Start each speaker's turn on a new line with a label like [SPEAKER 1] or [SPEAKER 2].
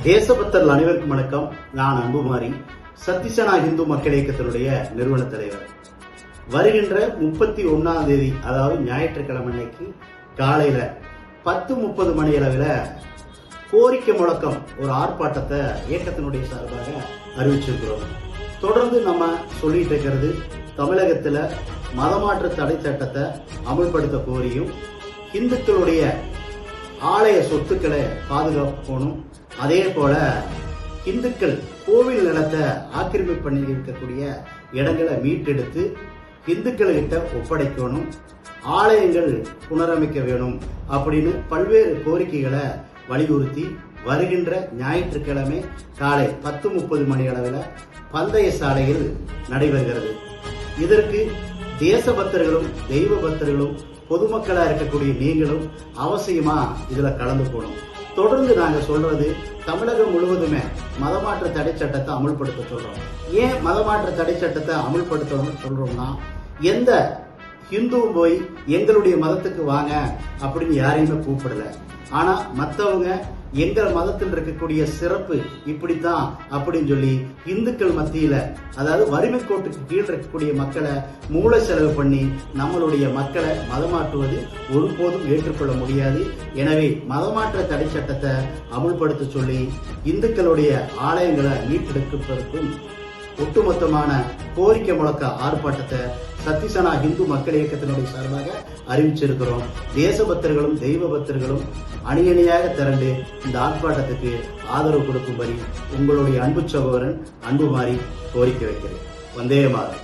[SPEAKER 1] தேசபக்தர்கள் அனைவருக்கும் வணக்கம். நான் அன்புமாரி, சத்திசனா இந்து மக்கள் இயக்கத்தினுடைய நிறுவன தலைவர். வருகின்ற 31ஆம் தேதி, அதாவது ஞாயிற்றுக்கிழமை அன்னைக்கு காலையில 10:30 மணி அளவில் கோரிக்கை முழக்கம் ஒரு ஆர்ப்பாட்டத்தை இயக்கத்தினுடைய சார்பாக அறிவிச்சிருக்கிறோம். தொடர்ந்து நம்ம சொல்லிட்டு இருக்கிறது, தமிழகத்தில் மதமாற்ற தடை சட்டத்தை அமல்படுத்த கோரியும், இந்துக்களுடைய ஆலய சொத்துக்களை பாதுகாக்கணும், அதே போல இந்துக்கள் கோவில் நிலத்தை ஆக்கிரமிப்பு பண்ணி இருக்கக்கூடிய இடங்களை மீட்டெடுத்து இந்துக்கள்கிட்ட ஒப்படைக்கணும், ஆலயங்கள் புனரமைக்க வேணும் அப்படின்னு பல்வேறு கோரிக்கைகளை வலியுறுத்தி வருகின்ற ஞாயிற்றுக்கிழமை காலை 10:30 மணி அளவில் பந்தய சாலையில் நடைபெறுகிறது. இதற்கு தேசபக்தர்களும் தெய்வ பக்தர்களும் பொதுமக்களா இருக்கக்கூடிய நீங்களும் அவசியமா இதுல கலந்து போகணும். தொடர்ந்து நாங்க சொல்றது, தமிழகம் முழுவதுமே மதமாற்ற தடை சட்டத்தை அமல்படுத்த சொல்றோம். ஏன் மதமாற்ற தடை சட்டத்தை அமல்படுத்தணும்னு சொல்றோம்னா, எந்த ஹிந்துவும் போய் எங்களுடைய மதத்துக்கு வாங்க அப்படின்னு யாரையுமே கூப்பிடல. ஆனா மற்றவங்க எங்கள் மதத்தில் இருக்கக்கூடிய சிறப்பு இப்படித்தான் அப்படின்னு சொல்லி இந்துக்கள் மத்தியில, அதாவது வறுமை கோட்டுக்கு கீழ் இருக்கக்கூடிய மக்களை மூளை செலவு பண்ணி நம்மளுடைய மக்களை மதமாற்றுவது ஒருபோதும் ஏற்றுக்கொள்ள முடியாது. எனவே மதமாற்ற தடை சட்டத்தை அமுல்படுத்த சொல்லி இந்துக்களுடைய ஆலயங்களை மீட்டெடுப்பதற்கும் ஒட்டுமொத்தமான கோரிக்கை முழக்க ஆர்ப்பாட்டத்தை சத்திசனா இந்து மக்கள் இயக்கத்தினுடைய சார்பாக அறிவிச்சிருக்கிறோம். தேசபக்தர்களும் தெய்வ பக்தர்களும் அணியணியாக திரண்டு இந்த ஆர்ப்பாட்டத்துக்கு ஆதரவு கொடுக்கும்படி உங்களுடைய அன்பு சகோதரன் அன்புமாரி கோரிக்கை வைக்கிறேன். வந்தே மாதம்.